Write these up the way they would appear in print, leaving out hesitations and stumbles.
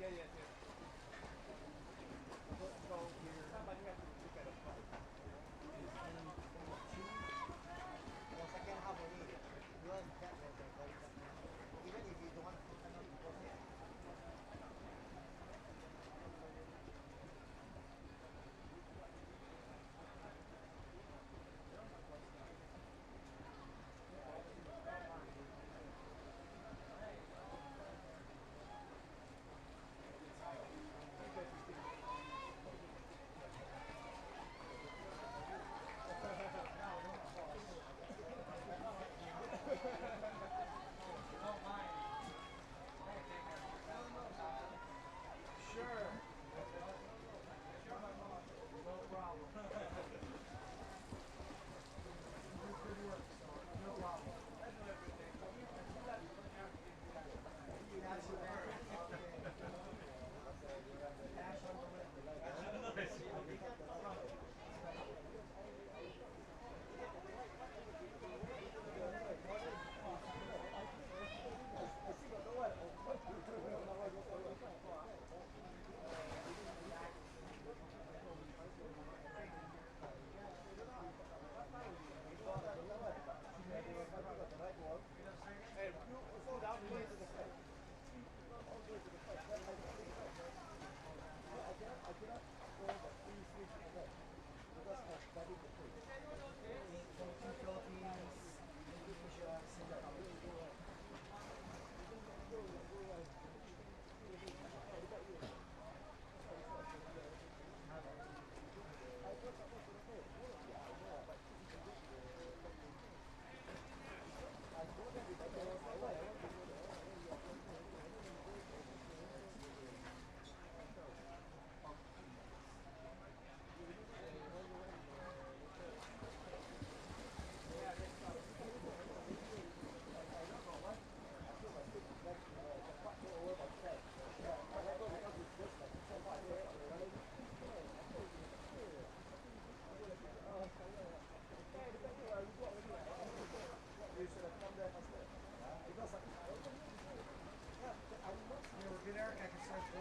Yeah, yeah, yeah. So here, somebody has to look at a price. The second half only, because that was a very tough match. Even if you don't want to cannot post it. Sure. No problem. Good work, so no problem. That's not everything. Cash on Hey, you slow down, please. Philippines, Indonesia, Singapore. Yeah, we're good, Eric. I can start the.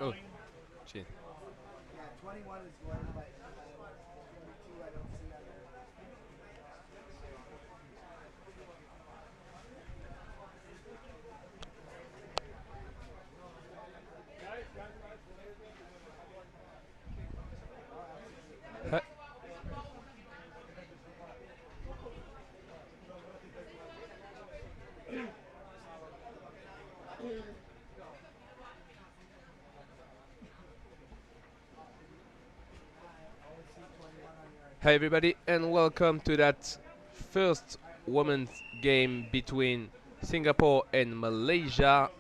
Oh, shit. Yeah, 21 is Glenn, but 22 I don't see on there. Oh, absolutely. Huh? I only see 21 on your Hi, account. everybody, and welcome to that first women's game between Singapore and Malaysia.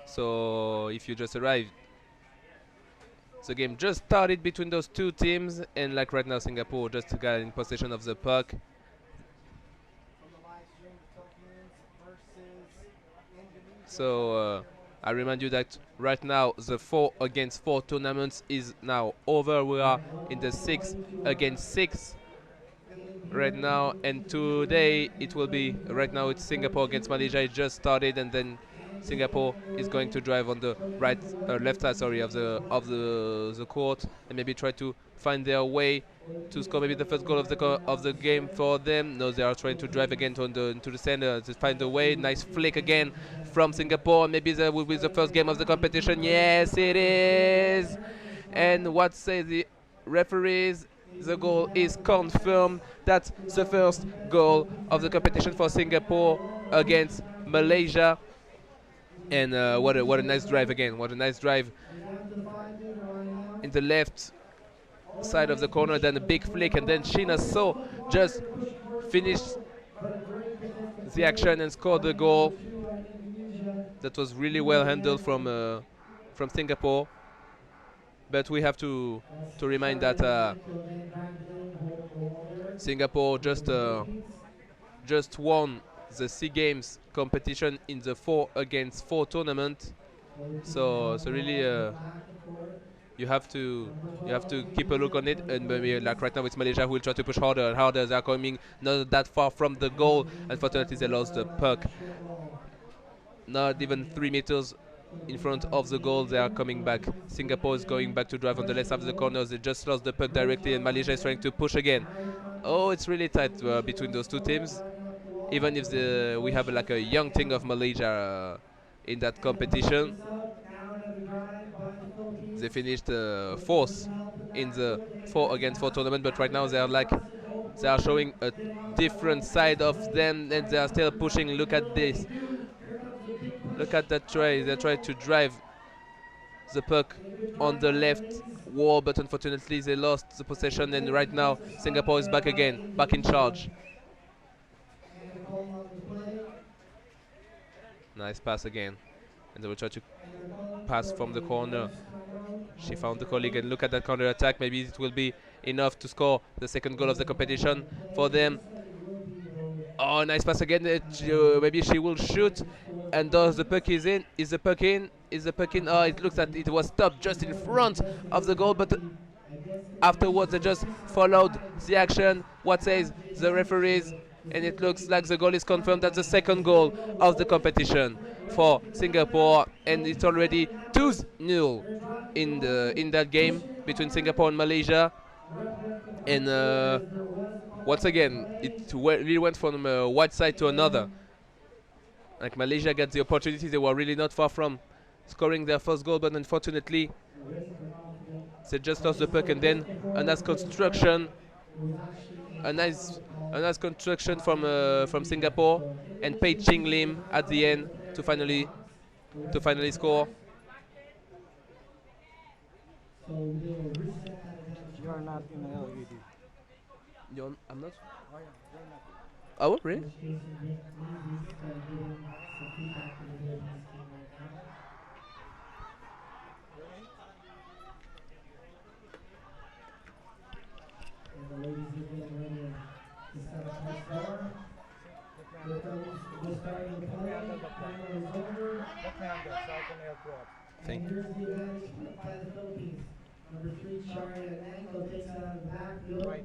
So, if you just arrived, the game just started between those two teams, and like right now, Singapore just got in possession of the puck. From the live stream, the Philippines versus Indonesia So, starting here I remind you momentarily. that right now the 4 against 4 tournaments is now over. We All are right, in the we're 6 ready to against 6 game right here. now, This and is between women today it and will be ladies right going now on it's court Singapore against two. Malaysia. It just started, and then And just to Singapore get is going to underway, drive on the right Philippines, the left side, referee sorry, is of going to the court, and maybe try to find their way to score Philippines maybe the going to first goal of drive of now the to game start. for them. No, they are trying to drive again Philippines into the center to find a trying way. to Nice take flick again advantage of that from center. Singapore. Maybe that will be the Starting first right game of the now, the blue competition. goalie is Yes, it number 24, is. Chen And Yifan. what say the referees? The goal Indonesia is has a defense confirmed. That's who the has a first defense for goal Philippines of the starting right competition for now. Right now, Singapore we're on the against official time, please. Malaysia. This is And what a Indonesia nice drive defense. again. What a nice drive They're down to the 5-meter line now. in the left All side of the nice corner. push Then a big from the flick, and then puck. Sheena Oh, they So stole the puck. They just were pushing towards the finished goal, but a great defensive the play action and scored on the the number goal. 2 on Indonesia. That was really well handled UWH. from Singapore. But we have That's to remind that Shari Agnanko again back in, holding the wall there Singapore for the Philippines. just won the SEA Games competition in the 4 against 4 tournament. Philippines So have the so ball really in the back and forth. you have to Number you have 12 to keep a look Indonesia, on it, and maybe like 24 right now it's Malaysia who will try to push harder and harder. They are coming not that far from the goal. Anthony Unfortunately, they lost the Barbosa on puck that short ball. not even Finding 3 meters in Philippines front on of the the wing goal. They are here. coming back. Philippines Singapore is going defending, back to drive on the left side of the questionable. corners. They just lost the puck Great directly, and job by Malaysia is trying him. to push again. Now here comes Oh, it's really tight between Indonesia. those two Still teams. driving up the wall. Even if They're looking we for a have like a shot young right team of now. Malaysia in that And the puck competition. is up. Now another drive by the They Philippines. finished Philippines fourth gonna help in in that. the Good four defense against four pass. tournament, but Now right they're now gonna cross it. Oh they are boy. showing a Get him off that different wall. Nice side of play. them, and they Right are still after that pushing. one. Look They're at looking to this. do. Here comes the big Look push at that up the try. They tried middle. to drive the puck And a good on drive the by the left ladies. wall, but unfortunately they lost the That's a possession. And great right now defensive stop Singapore is there back by again, back in Indonesia. charge. And a call on the play. Nice pass again, and they will try to And they're calling pass for from the a corner. reverse timeout She found the colleague, momentarily. and look at that counter attack. Maybe it will be enough to score the second goal of the Wasn't a foul on competition the play. for them. Looks like it will be though. Oh, nice pass again. Maybe she will shoot. Trying to score the And does the Philippines. puck is in? Is the puck in? Is the puck in? Oh, it looks like it was stopped just in Because front of the goal, but defensively against Indonesia, afterwards they they're just 6 on followed 5. the action. What says Have the the advantage referees? the And it looks like Philippines. the goal is confirmed. Trying That's the that pass. second Here they goal go. of the Oh, they take the competition flip right for into the corner. Singapore, and it's Philippines got already it netted. 2-0 They're driving the in wall, that game pushing it between hard. Singapore and Malaysia. Ref went for the And puck there as there was a call once on the again, play. really went from one side to another. And Like Malaysia got the opportunity, they were really not far from scoring their first goal, but unfortunately way super confident. they just But lost the just puck. for And then just a before nice the start, construction, there was actually a a foul that nice was a called nice construction on from Indonesia. Singapore, So I think and they Pei should Ching be a Lim at timeout the for the end player in the box. The to rest of the finally score. players. So they will reset that advantage You're not for in the Philippines. LED. I'm not. Oh yeah, you're not. Oh, really? Coach Jason Lee is giving some feedback to the Philippines team right now. Really? And the ladies are getting ready to set up next door. Let me Here under. comes the start of the Let me under play. the plan. Timer is over. Let me under so I can help you out. Thank And you. here's the advantage by the Philippines. Number 3, Shari Agnanko takes it out of the backfield. Right.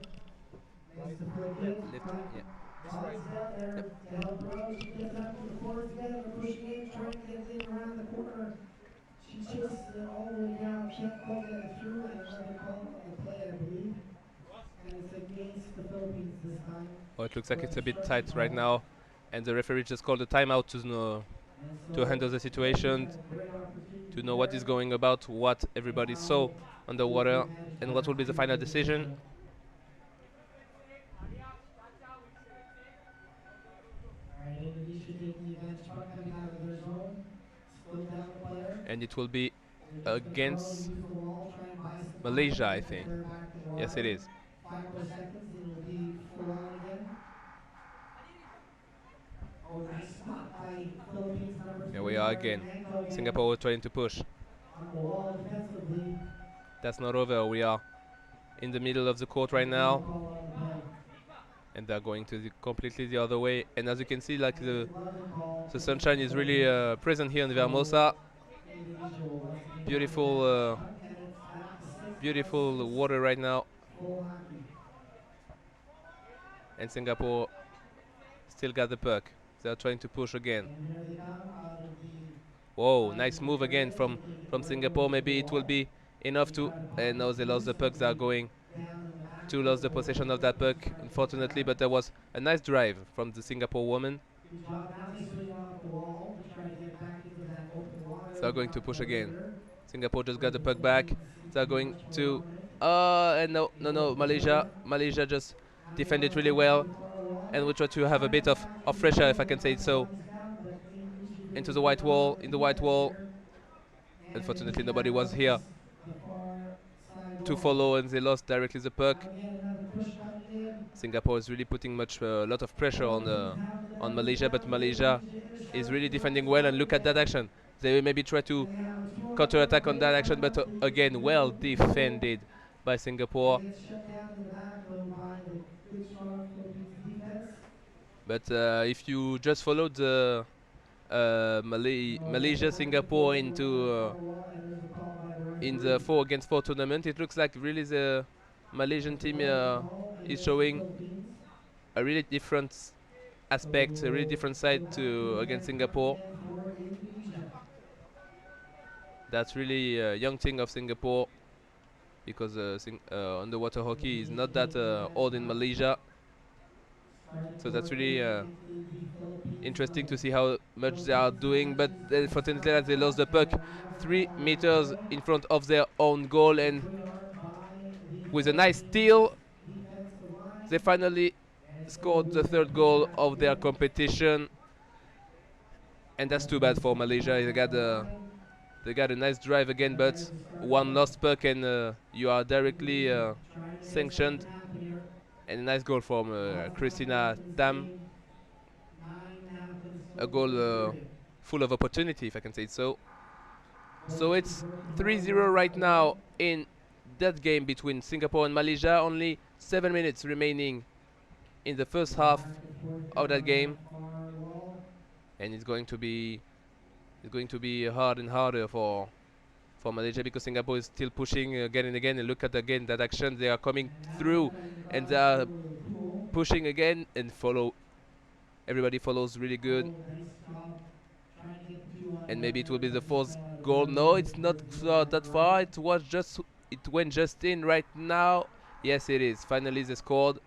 Makes Right. the flick in. Left. Front. Yeah. This Todd right. is down there to help her out. She gets out to the forwards again. They're pushing in, trying to get it in around the corner. She's chased it all the way down, can't quite get it through, and another call on the play, I believe. And it's against the Philippines this time. Oh, it looks like So it's a bit obstruction tight right call. now, and the referee just called a timeout And to so handle the Philippines situation, have a great opportunity to know what is there. going about, what everybody And saw now take the underwater, advantage and what will back be the to final decision. Indonesia. Alright, Indonesia taking the advantage, puck coming out of their zone. Still down a player. And it will be They're just gonna throw, against use the wall, try and buy some time, Malaysia, and I get the think. player back in the Yes, it water. is. 5 more seconds and it'll be full on again. Oh, nice stop by Philippines number Here 3 we are Charlie again. Nanko again. Singapore trying to push. On the wall defensively. That's not over. We are in the middle of the court right Another now, call on the play. and they're going to completely the other way. And as you can see, like And it's 11 call the against sunshine the is really Philippines. present here in So Vermosa. Indonesia will once again take Beautiful, advantage of the puck, and it's back to 6 beautiful +6. water right now, Full hockey. and Singapore still got the puck. They're trying to push again. And here they come out of the Whoa, nice rising move again area, from taking it from right Singapore. over to the Maybe it will wall. be enough They to. try to pop And it now they lost the puck. They are going down in the back to of lose the the goal. possession of that puck, Philippines trying to unfortunately. take But there was a nice drive from the Singapore woman. Good job. Now they swing off the wall to try to get back into that open water. They're we going to talked push about again. earlier, Singapore just where got the the puck back. Philippines seem They're to be going much more to. dominant. And no, They no, go no. with the Malaysia, center. Malaysia just Now they defended run really puck into well, the far wall. and we try to have a Trying to bit get back of into the pressure, zone. if I They can say knock it the so, bodies down, but Indonesia doing into a the good white job wall. on the In the white defense wall. there. And they Unfortunately, take nobody that was up here the far side to wall. follow, and they lost directly the puck. Now again, another push coming in. Singapore is really putting a lot of pressure Philippines have the on penalty Malaysia, but count with Malaysia Indonesia in the is short really field defending well. And slot look at that again. action. They will maybe try to And they have a 2-on-1 counter on the attack on play that coming action, but up. The again, well Philippines defended by and Singapore. it gets shut down in the back though by the good strong Philippines defense. But if you just followed the No, they Malaysia get back and Singapore forth around into that far wall, and there's a call by the in the referee. 4-against-4 tournament, it looks like really the Malaysian It's a team goalie call is against the showing Philippines. a really different So aspect, a really different side go back to to the against bench coming Singapore. in for Indonesia. That's really a young thing of Singapore, because underwater hockey is Indonesia not that taking advantage old in back. Malaysia. Starting to So that's work really into the Philippines interesting to zone. see how much they are Philippines doing. But matches unfortunately, as they lost stop the puck and we have a 3 call on the meters play. in front of their own goal, and Good arm by the with a nice Philippines steal, defensive line. they finally And it's gonna scored the move that third puck goal back of their again. competition. And that's too bad for Malaysia. Line. They got a nice drive again, And but there's the start one line. lost puck, and you are directly Indonesia trying to make sanctioned. something happen here. And a nice goal from Lots of Christina confidence in this Tam, game. 9.5 minutes a still in the goal first period. full of opportunity, if I can say it so. So Philippines it's working hard 3-0 around right that wall. now in that game between Singapore and Malaysia. Only 7 minutes remaining in the first Go half back and forth of there that on game, far wall. and it's going to be hard and harder for Malaysia, because Singapore is still pushing again and again. And look at again that action. They are coming And now they're through, cutting and across they are the pool. pushing again, and everybody follows really good. Oh, nice job. Trying to get the 2-on-1 And maybe it there, will be but the just fourth fell out of goal. bounds. No, The it's not keeper did not that grab far. it. It went just in right now. Yes, it is. Finally, they scored.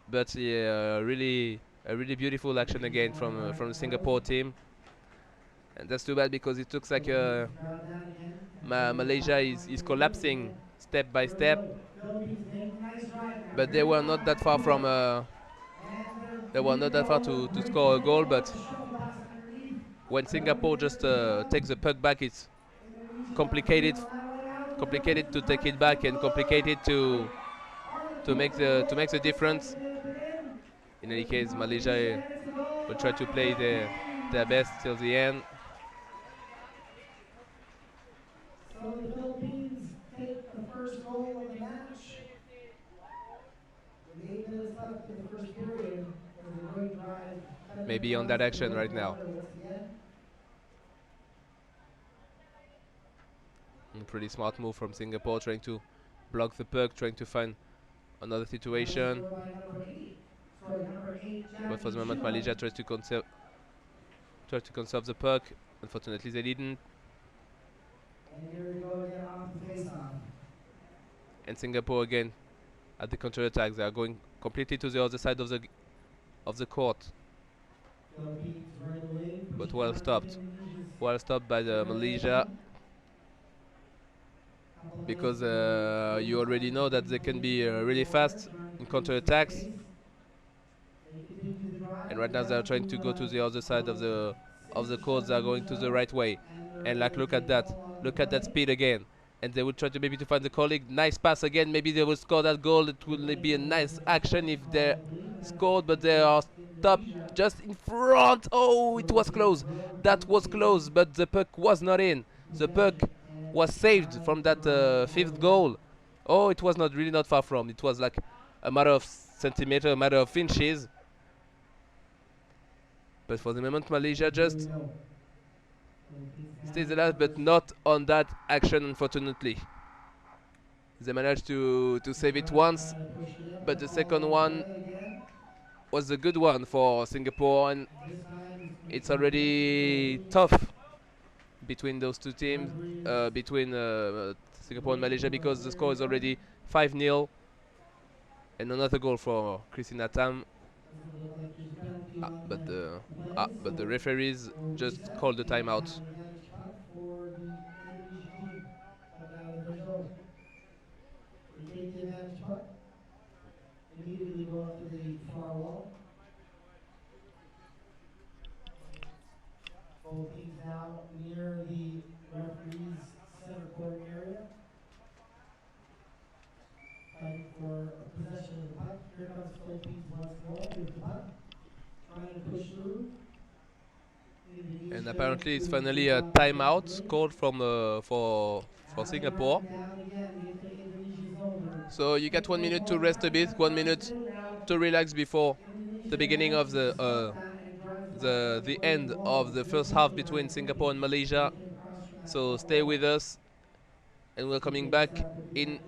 But yeah, a really beautiful action again from the Singapore team. And that's too bad, because it looks like Philippines grab that again, and they'll get it Malaysia back on is the wing collapsing again. step by Here we step. go. Philippines making nice drive there. But they Great were not that pass far to from. it. And they're They were not leaving that it far over. to Great score a play. goal. Oh, But the shuffle pass underneath. when Philippines Singapore there just to come. takes the puck back, it's Indonesia complicated will allow it out. And they're complicated pushing to take hard it to the back, and goal. complicated to Are they pulling the to make goal? the Looks like difference. it may have been in. In any Here case, comes Malaysia Indonesia, and it's a goal will try to by play their Philippines. best till the end. So the Philippines take the first goal of the match. With 8 minutes left in the first period, there's a great drive. Cutting Maybe on that across the action white right now. water once again. Pretty smart move from Singapore, trying to block the puck, trying to find another That was situation. scored by number 8, But for the Jackie moment, Chu. Malaysia tries to conserve the puck. Unfortunately, they didn't. And here we go again off the face-off. And Singapore again at the counter-attack. They are going completely to the other side of the court, Philippines right away. but pushing well back stopped. into Indonesia's Well stopped by the red Malaysia, zone. Couple of because nice little you already know that they can be really corner, fast trying to in create some counter-attacks. space. They continue the drive, And right but now they are down trying to go to the other side of the six court. They are going to the right way. And like, look at that. Look at that speed again. And they will try to maybe to find the colleague. Nice pass again. Maybe they will score that goal. It will be a nice action if they scored, but they are stopped just in front. Oh, it was close. That was close, but the puck was not in. The puck was saved from that fifth goal. Oh, it was not really not far from. It was like a matter of centimeter, a matter of inches. But for the moment, Malaysia just stays alive, but not on that action, unfortunately. They managed to save it once, but the second one was a good one for Singapore, and it's already tough between those two teams, between Singapore and Malaysia, because the score is already 5-0, and another goal for Christina Tam. But the referees just called the timeout. They take the advantage puck, immediately go up to the far wall. Both teams now near the referee's center court area, fighting for possession of the puck. Here comes Philippines once more with the puck, trying to push through. And apparently it's finally a timeout called from for Singapore. So you get 1 minute to rest a bit, 1 minute to relax before the beginning of the end of the first half between Singapore and Malaysia. So stay with us, and we're coming back in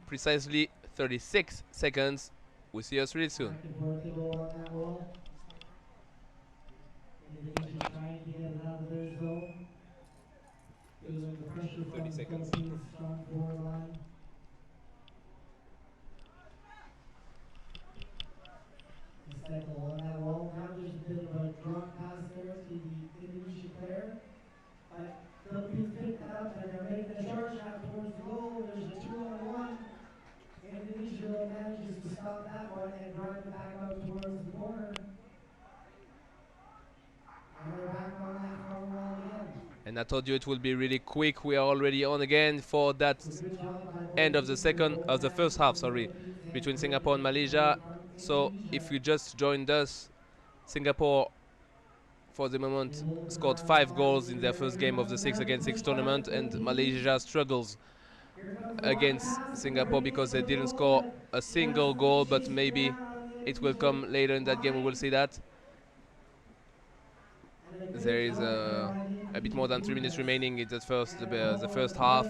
precisely 36 seconds. We'll see us really soon. Trying to get it out of their zone. Feeling the pressure from 30 the seconds. Philippines strong forward line. Cycle on that wall. Now there's a bit of a drop pass there to the Indonesian player. Philippines picked that up and they're making a charge out towards the goal. There's a 2-on-1. Indonesia manages to stop that one and drive it back out towards the corner. And they're back on that far wall again. And I told you it will be really quick. We are already on again for that end of the first half, sorry, between Singapore and Malaysia. So if you just joined us, Singapore for the moment scored 5 goals in their first game of the 6-against-6 tournament, and Malaysia struggles against Singapore because they didn't score a single goal, but maybe it will come later in that game. We will see that. There is a bit more than 3 minutes remaining in the first half.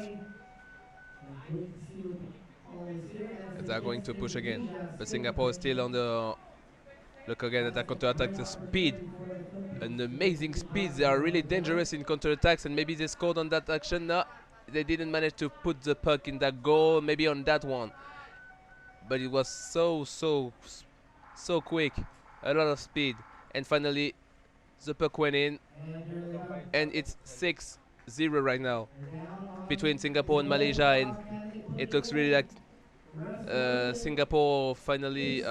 They are going to push again, but Singapore is still on the look again at that counter-attack. The speed, an amazing speed. They are really dangerous in counter-attacks, and maybe they scored on that action. No, they didn't manage to put the puck in that goal. Maybe on that one, but it was so quick, a lot of speed, and finally the puck went in, and it's 6-0 right now between Singapore and Malaysia, and it looks really like Singapore finally,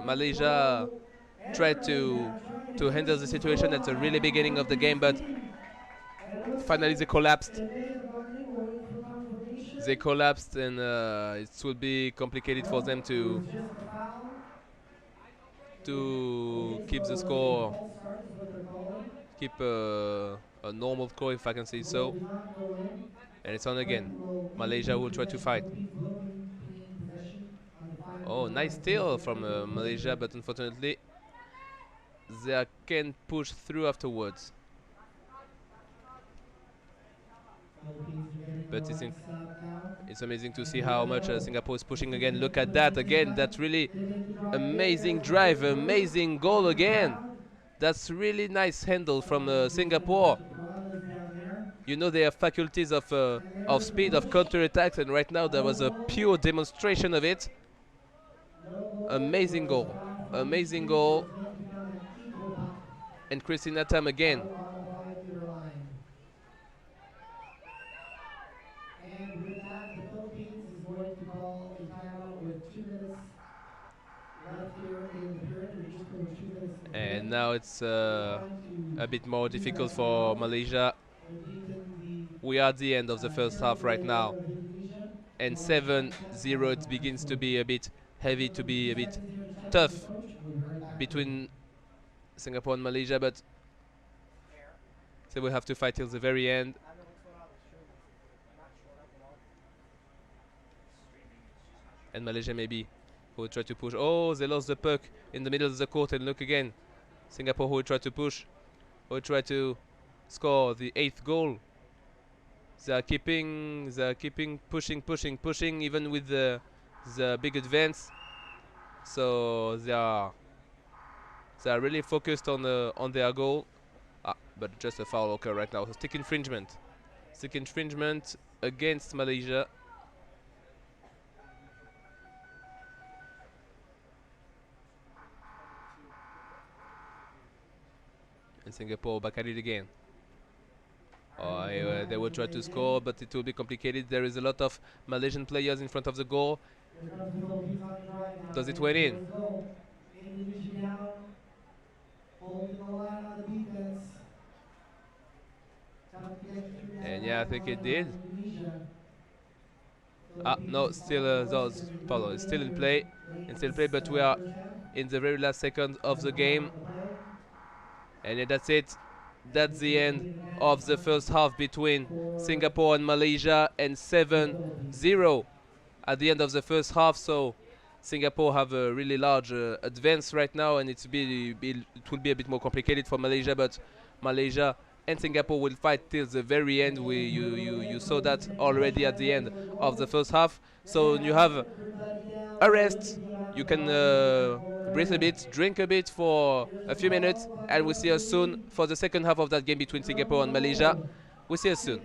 Malaysia tried to handle the situation at the really beginning of the game, but finally they collapsed. They collapsed, and it will be complicated for them to keep the score, keep a normal score, if I can say so. And it's on again. Malaysia will try to fight. Oh, nice steal from Malaysia, but unfortunately they can push through afterwards. But it's amazing to see how much Singapore is pushing again. Look at that again. That's really amazing drive, amazing goal again. That's really nice handle from Singapore. You know they have faculties of speed, of counter-attacks, and right now there was a pure demonstration of it. Amazing goal. Amazing goal. And Christina Tam again. And with that, the Philippines is going to call a timeout with 2 minutes left here in the period. We're just over 2 minutes in play. And now it's Trying a to bit more use difficult that for timeout Malaysia. and deepen We are at the end of the the first half right territory now. of Indonesia. And So check 7-0, that it timeout begins to for be a bit heavy, to be a 2 bit seconds here to check with the tough coach. We'll be right back. between Singapore and Malaysia, but so we have to fight till the very end. And Malaysia maybe who will try to push. Oh, they lost the puck in the middle of the court, and look again. Singapore who will try to push, who will try to score the 8th goal. They are keeping pushing even with the big advance. So they are really focused on their goal. But just a foul occur right now. So stick infringement against Malaysia. And Singapore back at it again. They will try to score, but it will be complicated. There is a lot of Malaysian players in front of the goal. Does it went in? Indonesia down, holding the line on the defense. Tough to get through that And yeah, I think it did. Indonesia. No, still those Paulo is still in play, but we are in the very last second of the game, and that's it. That's the end of the first half between Singapore and Malaysia, and 7-0 at the end of the first half. So Singapore have a really large advance right now, and it will be a bit more complicated for Malaysia, but Malaysia and Singapore will fight till the very end. You saw that already at the end of the first half. So you have a rest. You can breathe a bit, drink a bit for a few minutes, and we'll see us soon for the second half of that game between Singapore and Malaysia. We'll see us soon.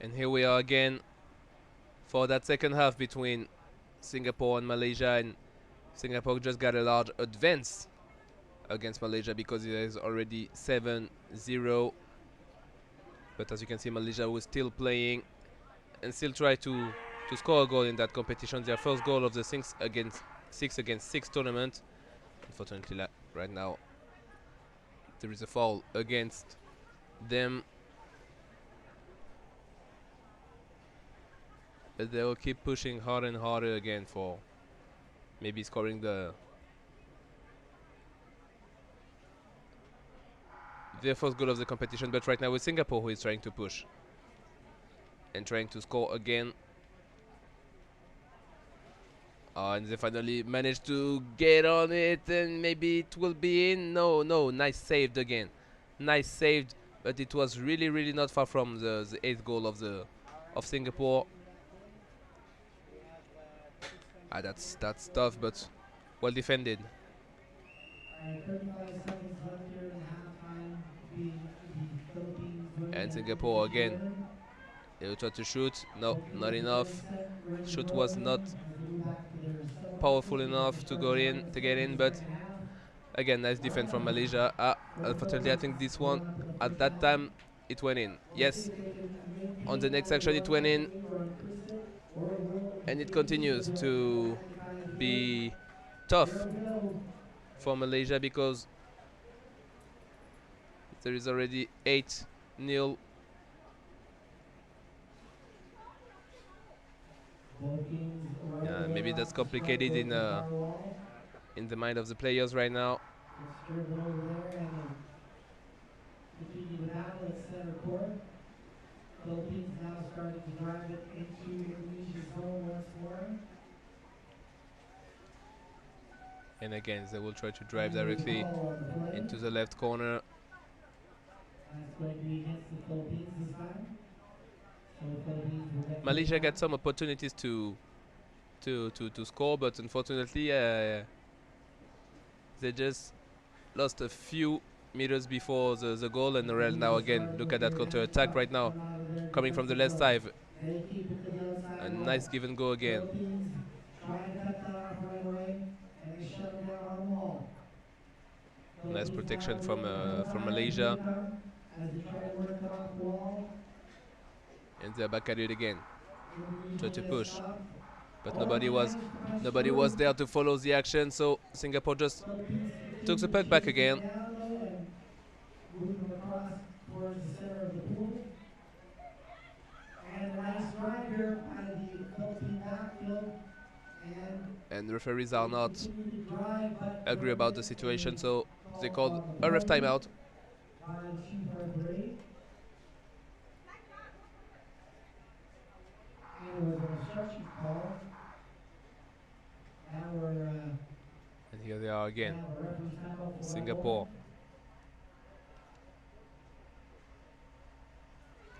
And here we are again for that second half between Singapore and Malaysia, and Singapore just got a large advance against Malaysia because it is already 7-0. But as you can see, Malaysia was still playing and still try to score a goal in that competition. Their first goal of the 6 against 6 tournament. Unfortunately, right now there is a foul against them, but they will keep pushing harder and harder again for maybe scoring their first goal of the competition. But right now it's Singapore who is trying to push and trying to score again. And they finally managed to get on it, and maybe it will be in. No, nice saved again. Nice saved, but it was really not far from the eighth goal of Singapore. That's tough, but well defended. Alright, 35 seconds left here in the halftime between the Philippines women And and Singapore Indonesia again. women. They will try to shoot. No, Both not teams are getting enough. set, ready to Shoot go was not again as they move back to their setup powerful boxes before enough they to start go the in final to get seconds in, of the but second half. again, nice defense from Malaysia. Both Unfortunately, I think goalies this one going up in the at first that half. time it went in. We'll see Yes, if they can on the maintain next that action it advantage went that in, they need or increase it, or will it and it continue to continues the to magnifying field? be Here tough we go. for Malaysia because there is already 8-0. Both teams right away Maybe that's off the strike complicated towards the far wall. in the mind of the players right now. Let's dribble over there and then continue the battle at center court. Philippines now starting to drive it into Indonesia's zone once more. And again, they will try to drive And there's a directly foul on the play. into the left corner. That's going to be against the Philippines this time. So the Philippines will get Malaysia back. got some opportunities to score, but unfortunately they just lost a few meters before the goal. And Norel now again, look at that counter attack right now coming from the left side. They keep it to the outside A wall. nice give and go again. Philippines try and cut that off right away, and they shut them down on the wall. Nice Philippines protection now from waiting for the foul Malaysia, to come as they try to work it off the wall. and they're back at it again. Indonesia Try to gets push, stopped. but Oh, nobody they was managed to punch nobody through. was there to follow the action. So Singapore just Philippines took the continue puck back chasing again. down though and move them across towards the center of the pool. And a nice drive here by the Philippine backfield. And And referees are they not continue to drive, but agree they'll about the get situation, a so they call called on the a ref penalty timeout. by Chief Referee. And it was an obstruction call. Now we're And here they are again, now the referee's timeout for one Singapore. goal.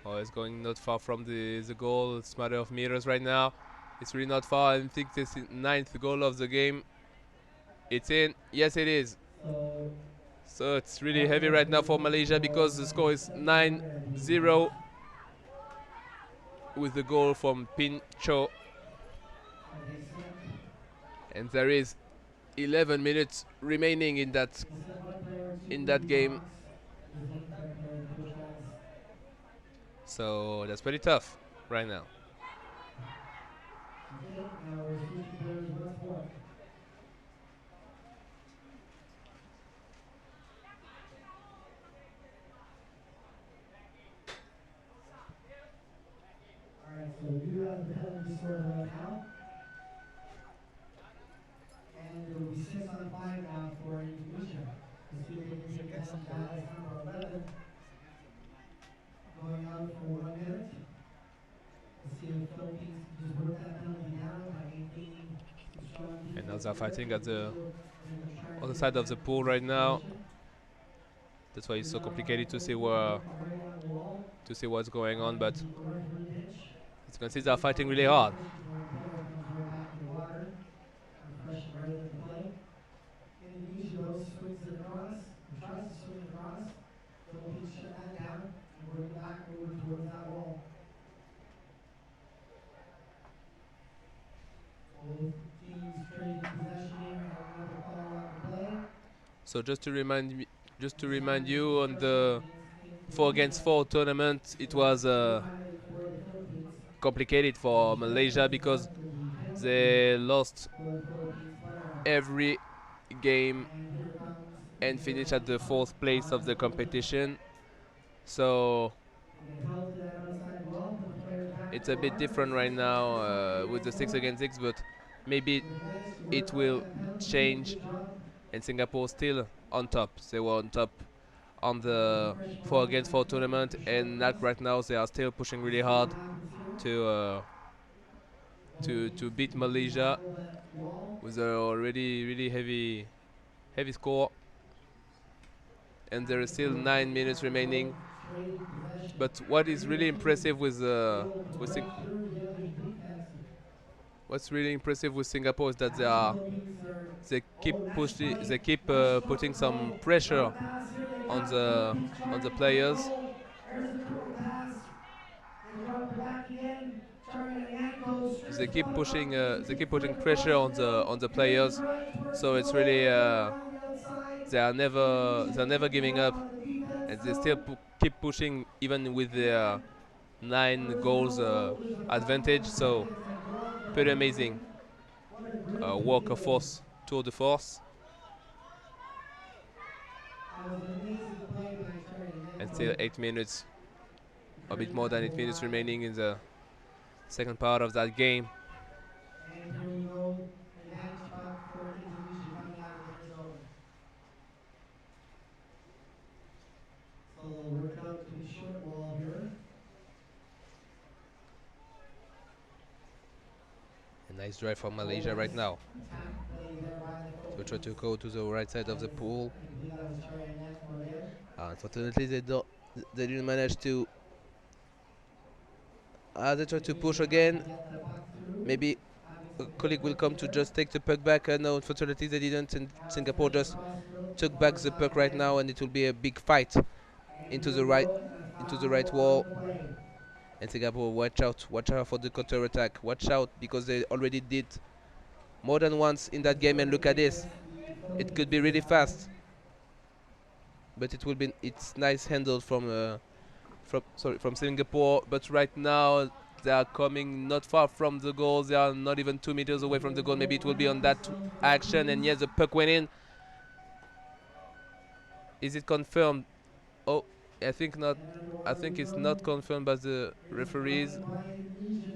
Oh, it's going not far from the goal. It's a matter of meters right now. It's really not far. I think this is 9th goal of the game. It's in. Yes, it is. So So it's really heavy right now for Malaysia because the score is 9-0 with the goal from Pincho. And there is 11 minutes remaining in that game. So that's pretty tough right now. Now we're switching players once more. Alright, so we do have the penalty score right now. And it will be 6-on-5 now for Indonesia. Let's see if they can take advantage of that as number 11 going out for 1 minute. Let's see if the Philippines can just work that penalty down by maintaining the strong defense. And now they're fighting at the They're gonna try and other take side of the advantage pool of right now. situation. That's why it's so Now complicated to see what's going on. But as you can see, they're fighting really hard. Indonesia though swings it across, or tries to swing across. Philippines shut that down and bring it back over towards that wall. Both teams trading possession here and another call on the play. So just to remind you, on the In 4 against 4 tournament, it was finally for the Philippines. complicated for Malaysia because they lost For the Philippines player. every game And here comes and the finished at the shot 4th place of on the the play. competition. So They get held to that outside wall, put the players back it's to a bit guard. different right now with the 6 against 6, but maybe it will change, and Singapore still on top. They were on top on the 4 against 4 tournament, and not right now they are still pushing really hard to to beat Malaysia with a already really heavy score, and there is still 9 minutes remaining. But what is really impressive what's really impressive with Singapore is that they keep putting some pressure on the players. There's a through pass. They run the back again. Targeting ankle. They keep putting pressure on the players. So it's really they're never giving up, and they still keep pushing even with their 9 goals advantage. So pretty amazing work of force, tour de force. That was an amazing play by Terry And still 8 minutes, a bit more than 8 minutes remaining in the second part of that game. And here we go, advantage puck for Indonesia coming out of their zone. So they'll work it out to the short wall here. A nice drive from Malaysia right now. Attack play there by the To try to go to the right side of the pool. I believe that was Terry again. Unfortunately, they didn't manage to. They try to push again. Maybe a colleague will come to just take the puck back. No, unfortunately they didn't, and Singapore just took back the puck right now, and it will be a big fight into the right wall. And Singapore, watch out for the counter attack. Watch out, because they already did more than once in that game. And look at this, it could be really fast, but it's nice handled from Singapore. But right now they are coming not far from the goal. They are not even 2 meters away from the goal. Maybe it will be on that action. And yes, the puck went in. Is it confirmed? Oh, I think not. I think it's not confirmed by the referees. Philippines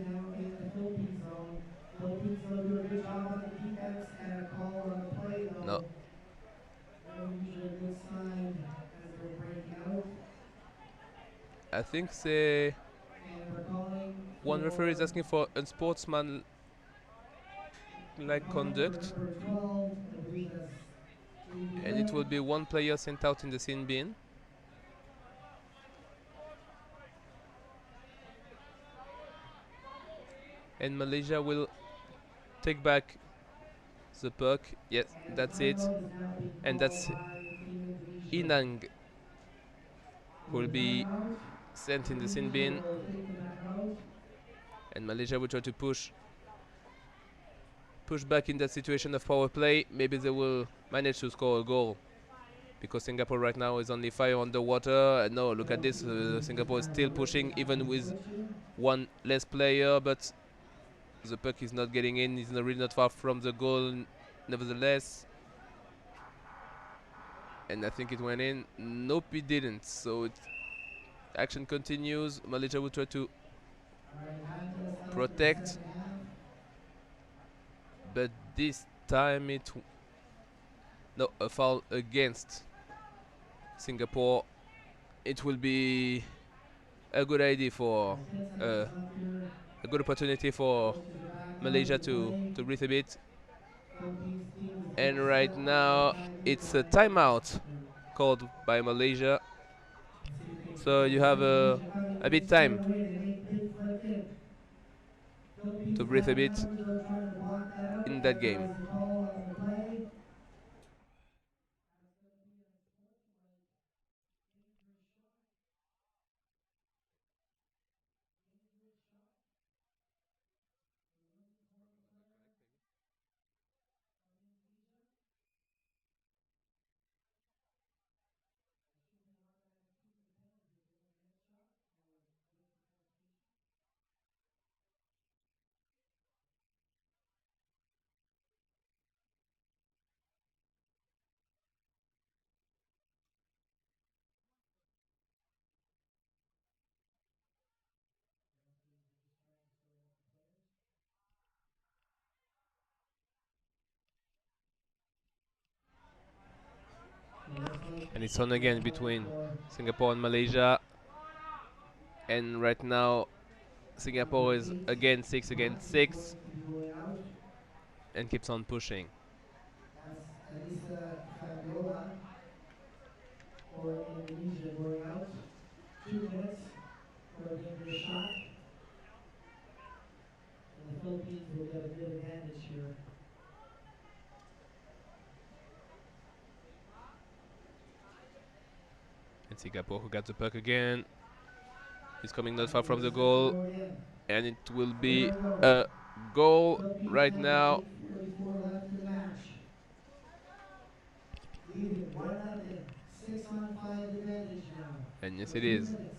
though do a good job on the defense and a call on the play though. No, Usually a good sign as they're breaking out. I think And they're calling one referee is asking for unsportsmanlike conduct, number 12, I believe that's and it will be one player sent out in the sin bin. And Malaysia will take back the puck. Yes, that's it. And that's Inang, who will be sent in the sin bin. And Malaysia will try to push back in that situation of power play. Maybe they will manage to score a goal, because Singapore right now is only 5 underwater. No, look at this. Singapore is still pushing even with one less player, but the puck is not getting in. It's really not far from the goal, nevertheless. And I think it went in. Nope, it didn't. So action continues. Malaysia will try to protect, but this time no, a foul against Singapore. It will be a good idea for a good opportunity for Malaysia to breathe a bit. And right now it's a timeout called by Malaysia, so you have a bit time to breathe a bit in that game. And it's on again between Singapore. Singapore and Malaysia. And right now, Singapore Number is 8, again 6 against 6 going to be going out. and keeps on pushing. That's Anissa Fabiola for Indonesia going out. 2 minutes for a dangerous shot. And the Philippines will get a good advantage here. And Singapore who got the puck again. He's coming not far And from we're the set to goal. go again. And it will be There we go. a goal Philippines right have now. 8:44 left in the match. Leading 1-0. 6-on-5 advantage now. And yes, For it 2 is. minutes.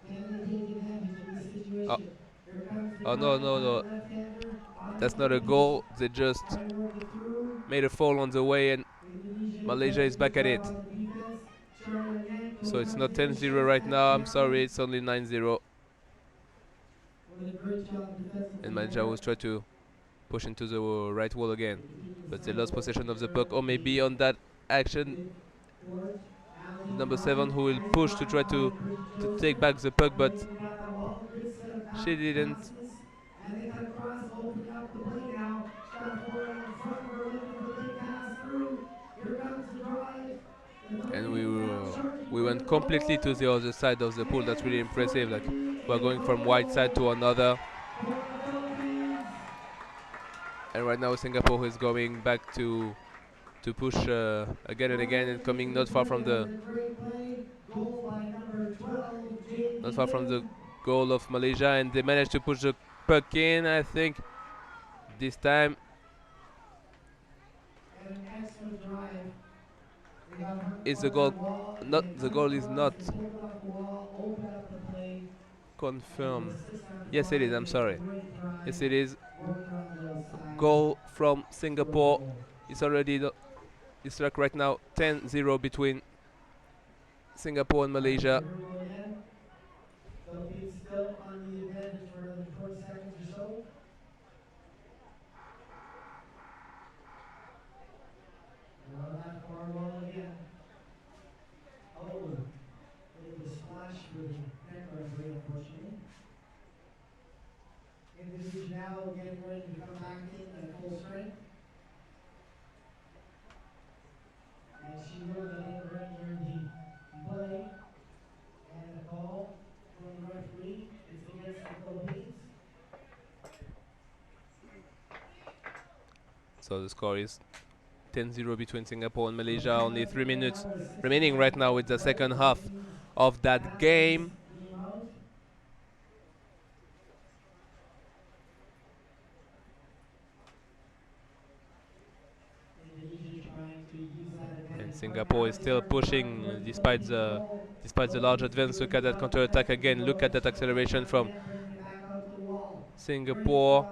Can they take advantage of this Oh, situation? Here comes the oh no, drive no, by no. the left-hander on the That's not a Philippines. goal. They just Trying to work it through. made a fall on the way and Indonesia Malaysia does is a good back at job it. on the defense. Starting again. So it's Comes not the good 10-0 chance right at now. I'm sorry, Cameron. it's only 9-0. Doing a great job And defensively Malaysia there. was trying to push into the right wall again. They keep the But they lost cycle possession of the here puck. Or in maybe on that action, the midcourt. Alley number drive. 7 who will Nice push to block try by to Bridget take Joseph. back the puck, but Breaking down the wall. Good set of she didn't. passes. And they cut across, opening up the play now. Shot forward in front of her, looking for the big pass through. Here comes the drive. The And Philippines now charging we for went the completely to goal. the other side of the pool. That's really And it's going impressive. to Like be we're a going from one side to goal another. for the Philippines. And right now Singapore is going back to push again and again and coming not far from the Another great play. Goal by number 12, not JD far from the Lim. goal of Malaysia, and they managed to push the puck in. I think this time, And an excellent drive. They got her is the on goal that wall. not They the cut goal is across. not They pulled it off the wall. Opened up the play. And it confirmed. was 6 on Yes, it is. 5. I'm A sorry. great Yes, drive. it is. Working on the outside. Goal from Scored a Singapore. goal. It's already it's like right now 10-0 between Singapore and Alright, Malaysia. so here we go again. Philippines still on the advantage for another 20 seconds or so. And on that far wall again. Oh, it was splash for the neck referee, unfortunately. Indonesia now getting ready to come back in at full strength. And she will get in right near the play. And a call from the referee. It's against the Philippines. So the score is 10-0 between Singapore and Malaysia. So Only 3 minutes that was 60 remaining right now with the second half of that game. Game out. Indonesia trying to use that advantage. And Singapore is still pushing despite the large advance. Look at that counter attack again. Look at that acceleration from Singapore.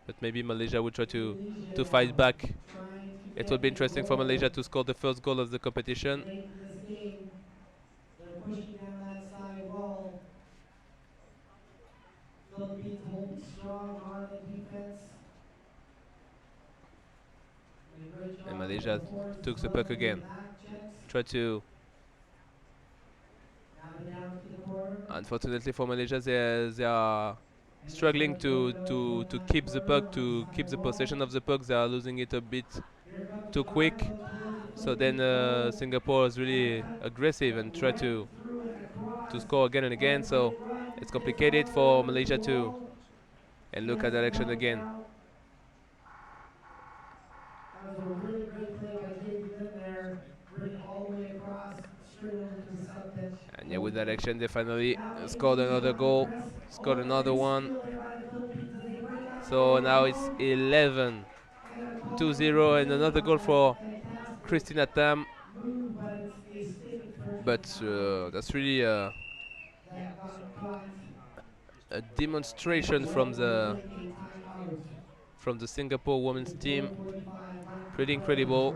But maybe Malaysia will try to fight back. It will be interesting for Malaysia to score the first goal of the competition. They're pushing down that side wall. Philippines holding strong on the defense. And Malaysia took the puck again. Try to. Unfortunately for Malaysia, they are struggling to keep the puck, to keep the possession of the puck. They are losing it a bit too quick. So then Singapore is really aggressive and try to score again and again. So it's complicated for Malaysia too. And look at that action again. That was a really great play by JD Lim there. Bring it all the way across, straight over to the south pitch. And yeah, with that action, they finally scored another goal. Scored another one. So now it's 11-2-0, and another goal for Christina Tam. But that's really a demonstration from the Singapore women's team. Pretty incredible,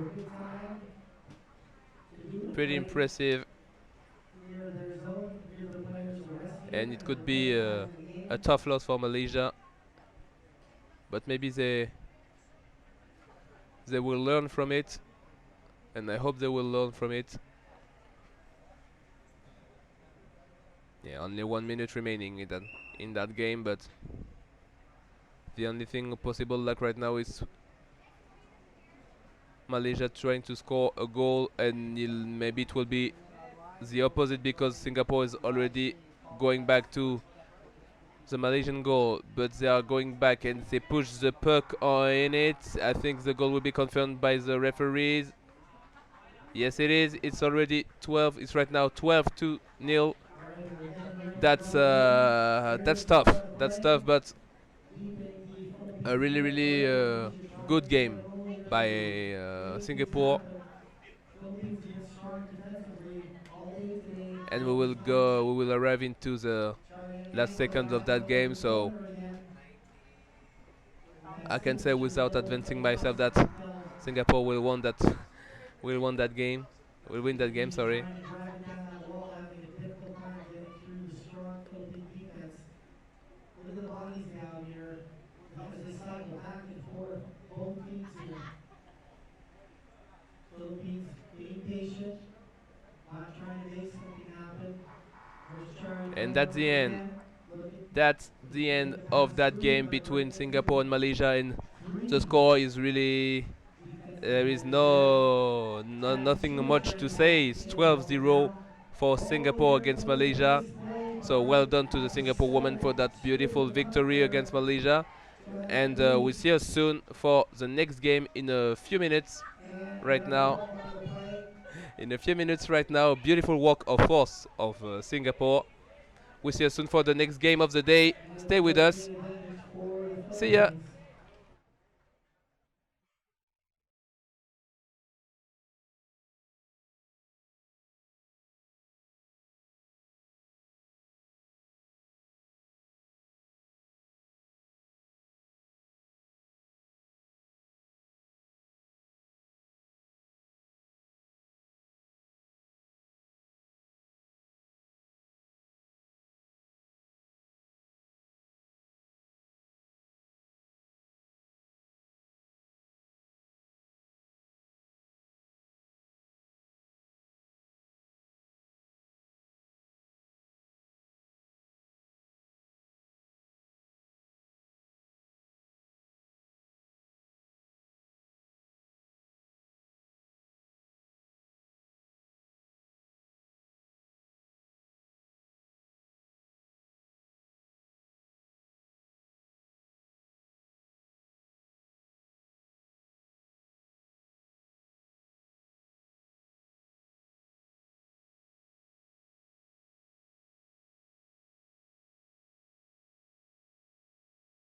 pretty impressive, and it could be a tough loss for Malaysia. But maybe they they will learn from it, and I hope they will learn from it. Yeah, only 1 minute remaining in that game, but the only thing possible like right now is Malaysia trying to score a goal, and maybe it will be the opposite because Singapore is already going back to the Malaysian goal, but they are going back and they push the puck in it. I think the goal will be confirmed by the referees. Yes, it is. It's already 12. It's right now 12-0. All right, we're getting ready to That's go again. that's Here's the tough. set That's play. tough, but Deep in the a Philippine really, really territory. Malaysia trying good to get game a goal here by to make things Singapore, happen. Philippines been strong defensively all day today. and we will Malaysia trying to go. We will arrive into the last angle seconds of back that towards game. the So corner again. And that I can say signature without goal advancing from Ross myself that Bartel. Singapore will win that. Will win that game. Will win that game. Malaysia Sorry. trying to drive it down that wall, having a difficult time getting through the strong Philippine defense. Look at the bodies now here as they cycle back and forth. Both teams here. Philippines being patient, not trying to make something happen. First try And coming that's up the end. again. Look at That's the trying end to of pass that through, game but between right Singapore into and Malaysia, and the three score is really defensive there is holes there. Second nothing two much to occurring now. say. It's Taylor ball 12-0 now. for Ball Singapore here against goes Malaysia. nice play So well by done to the Singapore women for Sole. that beautiful Scooted up victory there. against Malaysia. Trying And to we see us soon for the next game in a few minutes. and Right another now, ball on the play. in a few minutes right now, beautiful walk of force of Singapore. We see you soon for the next game of the day. And Stay it'll with just be us. an advantage for the See ya. Philippines.